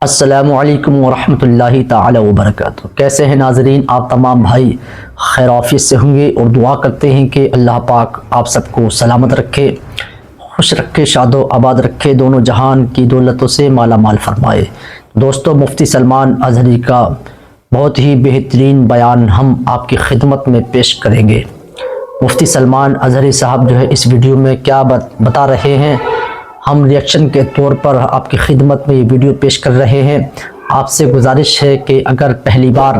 السلام علیکم ورحمۃ اللہ تعالی وبرکاتہ۔ کیسے ہیں ناظرین؟ آپ تمام بھائی خیر عافیت سے ہوں گے اور دعا کرتے ہیں کہ اللہ پاک آپ سب کو سلامت رکھے، خوش رکھے، شاد و آباد رکھے، دونوں جہان کی دولتوں سے مالا مال فرمائے۔ دوستو، مفتی سلمان اظہری کا بہت ہی بہترین بیان ہم آپ کی خدمت میں پیش کریں گے۔ مفتی سلمان اظہری صاحب جو ہے اس ویڈیو میں کیا بتا رہے ہیں، ہم ریئیکشن کے طور پر آپ کی خدمت میں یہ ویڈیو پیش کر رہے ہیں۔ آپ سے گزارش ہے کہ اگر پہلی بار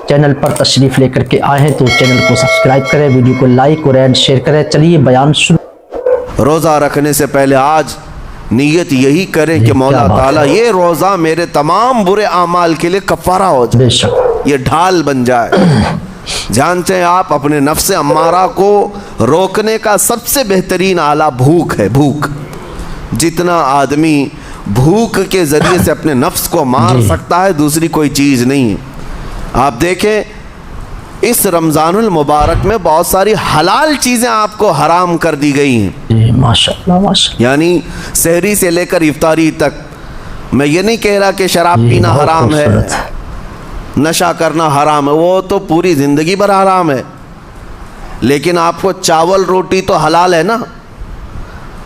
چینل پر تشریف لے کر کے آئے ہیں تو چینل کو سبسکرائب کریں، ویڈیو کو لائک اور اینڈ شیئر کریں۔ چلیے بیان شروع۔ روزہ رکھنے سے پہلے آج نیت یہی کریں کہ مولا تعالیٰ یہ روزہ میرے تمام برے اعمال کے لیے کفارہ ہو جائے، بے شک یہ ڈھال بن جائے۔ جانتے ہیں آپ، اپنے نفس امارہ کو روکنے کا سب سے بہترین آلہ بھوک ہے۔ بھوک، جتنا آدمی بھوک کے ذریعے سے اپنے نفس کو مار سکتا ہے دوسری کوئی چیز نہیں ہے۔ آپ دیکھیں اس رمضان المبارک میں بہت ساری حلال چیزیں آپ کو حرام کر دی گئی ہیں، جی ماشاءاللہ ماشاءاللہ۔ یعنی سحری سے لے کر افطاری تک۔ میں یہ نہیں کہہ رہا کہ شراب پینا حرام ہے، نشہ کرنا حرام ہے، وہ تو پوری زندگی بھر حرام ہے، لیکن آپ کو چاول روٹی تو حلال ہے نا،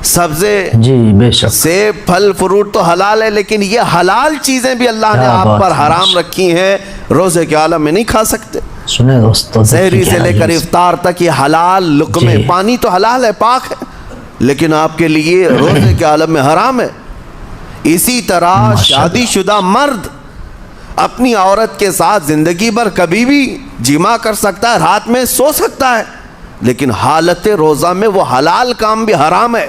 سبزے جی بے شک، سیب پھل فروٹ تو حلال ہے، لیکن یہ حلال چیزیں بھی اللہ نے آپ پر حرام رکھی ہیں، روزے کے عالم میں نہیں کھا سکتے۔ سنیں دوستو، سحری سے لے کر افطار تک یہ حلال لقمے، پانی تو حلال ہے، پاک ہے، لیکن آپ کے لیے روزے کے عالم میں حرام ہے۔ اسی طرح شادی شدہ مرد اپنی عورت کے ساتھ زندگی بھر کبھی بھی جمع کر سکتا ہے، رات میں سو سکتا ہے، لیکن حالت روزہ میں وہ حلال کام بھی حرام ہے،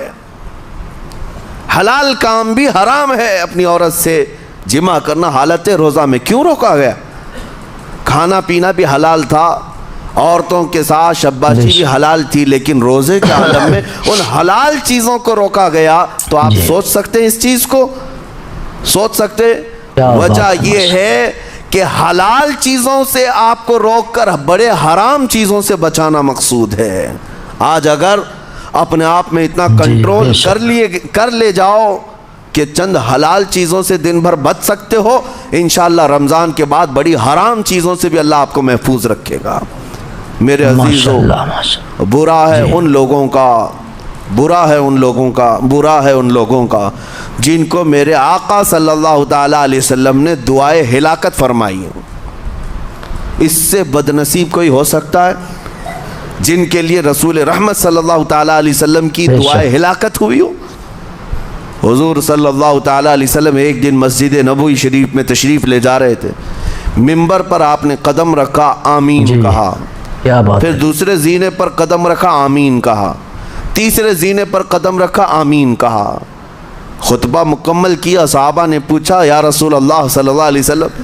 حلال کام بھی حرام ہے۔ اپنی عورت سے جمع کرنا حالت روزہ میں کیوں روکا گیا؟ کھانا پینا بھی حلال تھا، عورتوں کے ساتھ شباشی بھی حلال تھی، لیکن روزے کے عالم میں ان حلال چیزوں کو روکا گیا۔ تو آپ سوچ سکتے ہیں اس چیز کو، سوچ سکتے؟ وجہ یہ ہے کہ حلال چیزوں سے آپ کو روک کر بڑے حرام چیزوں سے بچانا مقصود ہے۔ آج اگر اپنے آپ میں اتنا کنٹرول کر لے جاؤ کہ چند حلال چیزوں سے دن بھر بچ سکتے ہو، انشاءاللہ رمضان کے بعد بڑی حرام چیزوں سے بھی اللہ آپ کو محفوظ رکھے گا۔ میرے عزیزو، برا ہے ان لوگوں کا، برا ہے ان لوگوں کا، برا ہے ان لوگوں کا جن کو میرے آقا صلی اللہ تعالیٰ علیہ وسلم نے دعائے ہلاکت فرمائی ہے۔ اس سے بدنصیب کوئی ہو سکتا ہے جن کے لیے رسول رحمت صلی اللہ تعالیٰ علیہ وسلم کی دعائے ہلاکت ہوئی ہو؟ حضور صلی اللہ تعالیٰ علیہ وسلم ایک دن مسجد نبوی شریف میں تشریف لے جا رہے تھے، ممبر پر آپ نے قدم رکھا، آمین کہا، پھر دوسرے زینے پر قدم رکھا، آمین کہا، تیسرے زینے پر قدم رکھا، آمین کہا۔ خطبہ مکمل کیا، صحابہ نے پوچھا یا رسول اللہ صلی اللہ علیہ وسلم،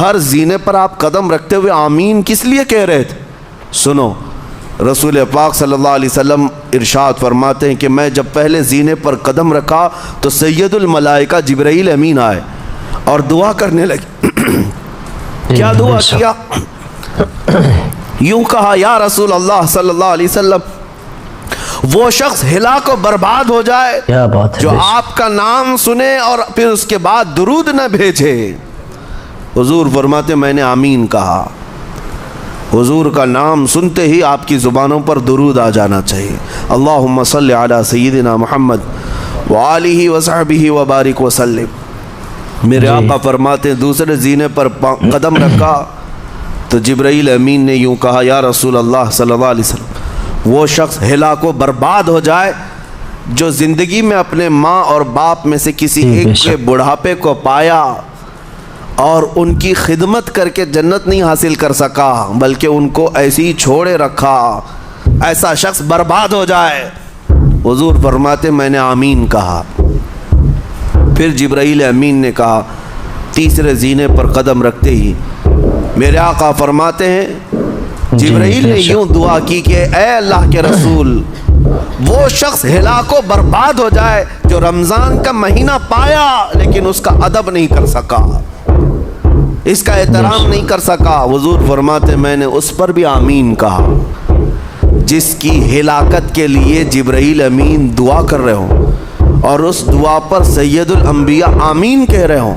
ہر زینے پر آپ قدم رکھتے ہوئے آمین کس لیے کہہ رہے تھے؟ سنو، رسول پاک صلی اللہ علیہ وسلم ارشاد فرماتے ہیں کہ میں جب پہلے زینے پر قدم رکھا تو سید الملائکہ جبرائیل امین آئے اور دعا کرنے لگے۔ کیا دعا کیا؟ یوں کہا، یا رسول اللہ صلی اللہ علیہ وسلم، وہ شخص ہلاک و برباد ہو جائے جو آپ کا نام سنے اور پھر اس کے بعد درود نہ بھیجے۔ حضور فرماتے میں نے آمین کہا۔ حضور کا نام سنتے ہی آپ کی زبانوں پر درود آ جانا چاہیے، اللہم صلی علی سیدنا محمد وآلہ وصحبہ وبارک وسلم۔ میرے آقا فرماتے ہیں دوسرے زینے پر قدم رکھا تو جبرائیل امین نے یوں کہا، یا رسول اللہ صلی اللہ علیہ وسلم، وہ شخص ہلاک و برباد ہو جائے جو زندگی میں اپنے ماں اور باپ میں سے کسی ایک کے بڑھاپے کو پایا اور ان کی خدمت کر کے جنت نہیں حاصل کر سکا بلکہ ان کو ایسے ہی چھوڑے رکھا، ایسا شخص برباد ہو جائے۔ حضور فرماتے میں نے آمین کہا۔ پھر جبرائیل امین نے کہا، تیسرے زینے پر قدم رکھتے ہی میرے آقا فرماتے ہیں جبرائیل نے یوں دعا کی کہ اے اللہ کے رسول، وہ شخص ہلاک و برباد ہو جائے جو رمضان کا مہینہ پایا لیکن اس کا ادب نہیں کر سکا، اس کا احترام نہیں کر سکا۔ حضور فرماتے میں نے اس پر بھی آمین کہا۔ جس کی ہلاکت کے لیے جبرائیل امین دعا کر رہے ہوں اور اس دعا پر سید الانبیاء آمین کہہ رہے ہوں،